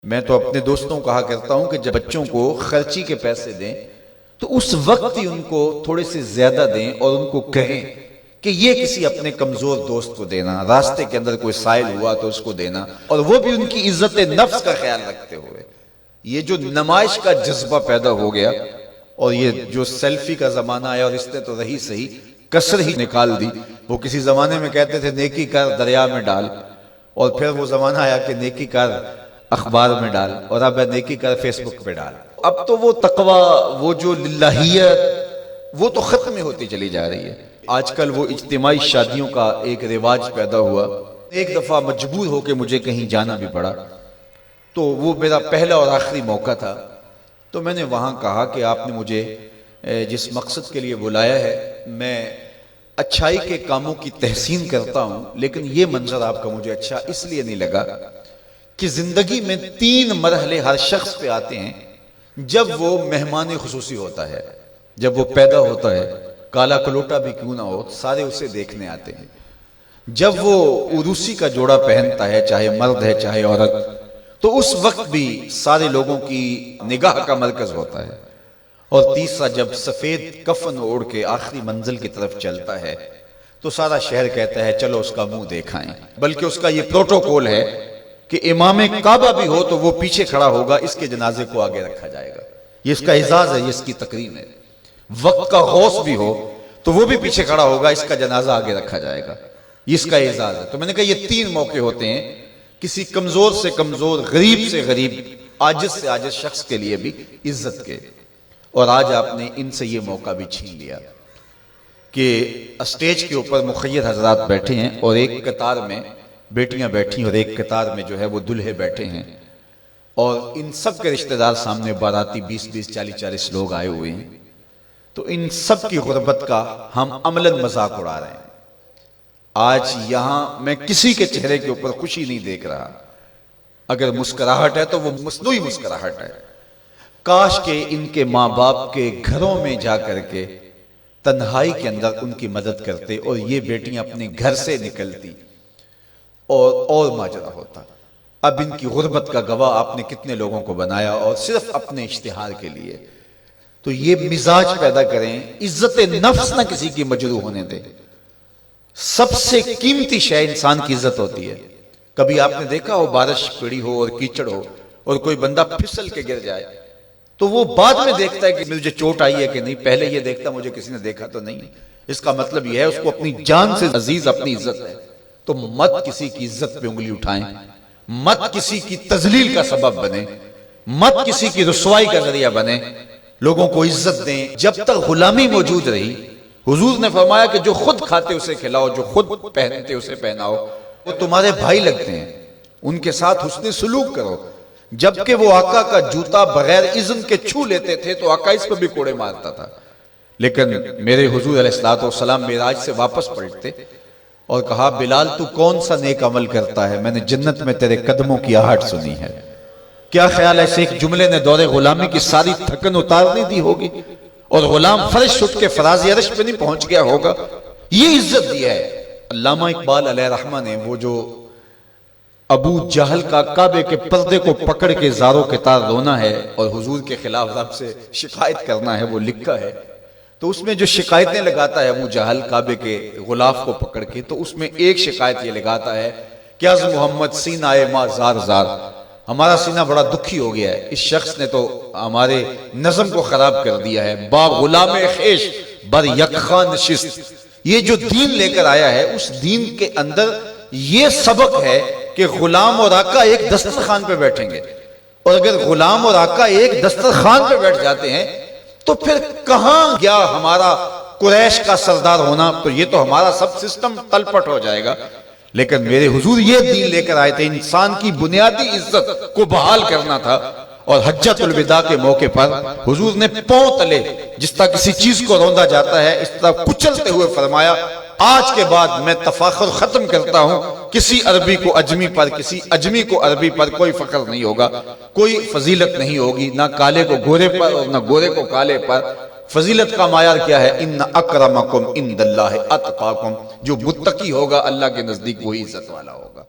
میں تو اپنے دوستوں کو کہا کرتا ہوں کہ جب بچوں کو خرچی کے پیسے دیں تو اس وقت ہی ان کو تھوڑے سے زیادہ دیں اور ان کو کہیں کہ یہ کسی اپنے کمزور دوست کو دینا، راستے کے اندر کوئی سائل ہوا تو اس کو دینا، اور وہ بھی ان کی عزت نفس کا خیال رکھتے ہوئے۔ یہ جو نمائش کا جذبہ پیدا ہو گیا اور یہ جو سیلفی کا زمانہ آیا، اور اس نے تو رہی صحیح کسر ہی نکال دی۔ وہ کسی زمانے میں کہتے تھے نیکی کر دریا میں ڈال، اور پھر وہ زمانہ آیا کہ نیکی کر اخبار میں ڈال، اور اب نیکی کر فیس بک پہ ڈال۔ اب تو وہ تقوی، وہ جو للہیت، وہ تو ختم ہوتی چلی جا رہی ہے۔ آج کل وہ اجتماعی شادیوں کا ایک رواج پیدا ہوا۔ ایک دفعہ مجبور ہو کے مجھے کہیں جانا بھی پڑا، تو وہ میرا پہلا اور آخری موقع تھا۔ تو میں نے وہاں کہا کہ آپ نے مجھے جس مقصد کے لیے بلایا ہے، میں اچھائی کے کاموں کی تحسین کرتا ہوں، لیکن یہ منظر آپ کا مجھے اچھا اس لیے نہیں لگا کہ زندگی میں 3 مرحلے ہر شخص پہ آتے ہیں جب وہ مہمان خصوصی ہوتا ہے، جب وہ پیدا ہوتا ہے، کالا کلوٹا بھی کیوں نہ ہو، سارے اسے دیکھنے آتے ہیں۔ جب وہ عروسی کا جوڑا پہنتا ہے، چاہے مرد ہے چاہے عورت، تو اس وقت بھی سارے لوگوں کی نگاہ کا مرکز ہوتا ہے۔ اور تیسرا، جب سفید کفن اوڑھ کے آخری منزل کی طرف چلتا ہے تو سارا شہر کہتا ہے چلو اس کا منہ دیکھائیں، بلکہ اس کا یہ پروٹوکول ہے کہ امام کعبہ بھی ہو تو وہ پیچھے کھڑا ہوگا، اس کے جنازے کو آگے رکھا جائے گا۔ یہ اس کا اعزاز ہے، یہ اس کی تکریم ہے۔ وقت کا غوث بھی ہو تو وہ بھی پیچھے کھڑا ہوگا، اس کا جنازہ آگے رکھا جائے گا، یہ اس کا اعزاز ہے۔ تو میں نے کہا یہ 3 موقع ہوتے ہیں کسی کمزور سے کمزور، غریب سے غریب، عاجز سے عاجز شخص کے لیے بھی عزت کے، اور آج آپ نے ان سے یہ موقع بھی چھین لیا کہ اسٹیج کے اوپر مخیر حضرات بیٹھے ہیں، اور ایک قطار میں بیٹیاں بیٹھی اور ایک قطار میں جو ہے وہ دلہے بیٹھے ہیں، اور ان سب کے رشتہ دار سامنے، باراتی 20-20 40-40 لوگ آئے ہوئے ہیں۔ تو ان سب کی غربت کا ہم عملاً مذاق اڑا رہے ہیں۔ آج یہاں میں کسی کے چہرے کے اوپر خوشی نہیں دیکھ رہا، اگر مسکراہٹ ہے تو وہ مصنوعی مسکراہٹ ہے۔ کاش کہ ان کے ماں باپ کے گھروں میں جا کر کے تنہائی کے اندر ان کی مدد کرتے، اور یہ بیٹیاں اپنے گھر سے نکلتی اور ماجرا ہوتا۔ اب ان کی غربت کا گواہ آپ نے کتنے لوگوں کو بنایا، اور صرف اپنے اشتہار کے لیے۔ تو یہ مزاج پیدا کریں، عزت نفس نہ کسی کی مجروح ہونے دے۔ سب سے قیمتی شے انسان کی عزت ہوتی ہے۔ کبھی آپ نے دیکھا ہو بارش پڑی ہو اور کیچڑ ہو اور کوئی بندہ پھسل کے گر جائے تو وہ بعد میں دیکھتا ہے کہ مجھے چوٹ آئی ہے کہ نہیں، پہلے یہ دیکھتا مجھے کسی نے دیکھا تو نہیں۔ اس کا مطلب یہ ہے اس کو اپنی جان سے عزیز اپنی عزت ہے۔ تو مت کسی کی عزت پہ انگلی اٹھائیں، مت کسی کی تذلیل کا سبب بنے، مت کسی کی رسوائی کا ذریعہ بنے۔ لوگوں کو عزت دیں۔ جب تک غلامی موجود رہی، حضور نے فرمایا کہ جو خود کھاتے اسے کھلاؤ، جو خود پہنتے اسے پہناؤ۔ وہ تمہارے بھائی لگتے ہیں، ان کے ساتھ حسن سلوک کرو۔ جبکہ وہ آقا کا جوتا بغیر اذن کے چھو لیتے تھے تو آقا اس پہ بھی کوڑے مارتا تھا، لیکن میرے حضور علیہ السلام معراج سے واپس پلٹتے اور کہا بلال تو کون سا نیک عمل کرتا ہے، میں نے جنت میں تیرے قدموں کی آہٹ سنی ہے۔ کیا خیال ہے ایسے ایک جملے نے دور غلامی کی ساری تھکن اتار نہیں دی ہوگی، اور غلام فرش اٹھ کے فراز عرش پہ نہیں پہنچ گیا ہوگا؟ یہ عزت دی ہے۔ علامہ اقبال علیہ رحمہ نے وہ جو ابو جہل کا کعبے کے پردے کو پکڑ کے زاروں کے تار رونا ہے اور حضور کے خلاف رب سے شکایت کرنا ہے، وہ لکھا ہے۔ تو اس میں جو شکایتیں لگاتا ہے ابو جہل کعبے کے غلاف کو پکڑ کے، تو اس میں ایک شکایت یہ لگاتا ہے کہ از محمد سینہ ما زار زار، ہمارا سینہ بڑا دکھی ہو گیا ہے، اس شخص نے تو ہمارے نظم کو خراب کر دیا ہے۔ با غلام خیش بر یکخان نشست، یہ جو دین لے کر آیا ہے اس دین کے اندر یہ سبق ہے کہ غلام اور آقا ایک دسترخوان پہ بیٹھیں گے، اور اگر غلام اور آقا ایک دسترخوان پہ بیٹھ جاتے ہیں تو پھر کہاں گیا ہمارا قریش کا سردار ہونا؟ تو یہ تو ہمارا سب سسٹم تلپٹ ہو جائے گا۔ لیکن میرے حضور یہ دین لے کر آئے تھے، انسان کی بنیادی عزت کو بحال کرنا تھا، اور حجۃ الوداع کے موقع پر حضور نے پاؤں تلے جس طرح کسی چیز کو روندا جاتا ہے اس طرح کچلتے ہوئے فرمایا آج کے بعد میں تفاخر ختم کرتا ہوں، کسی عربی کو اجمی پر، کسی اجمی کو عربی پر کوئی فخر نہیں ہوگا، کوئی فضیلت نہیں ہوگی، نہ کالے کو گورے پر اور نہ گورے کو کالے پر۔ فضیلت کا معیار کیا ہے؟ ان اکرمکم عند اللہ اتقاکم، جو متقی ہوگا اللہ کے نزدیک وہی عزت والا ہوگا۔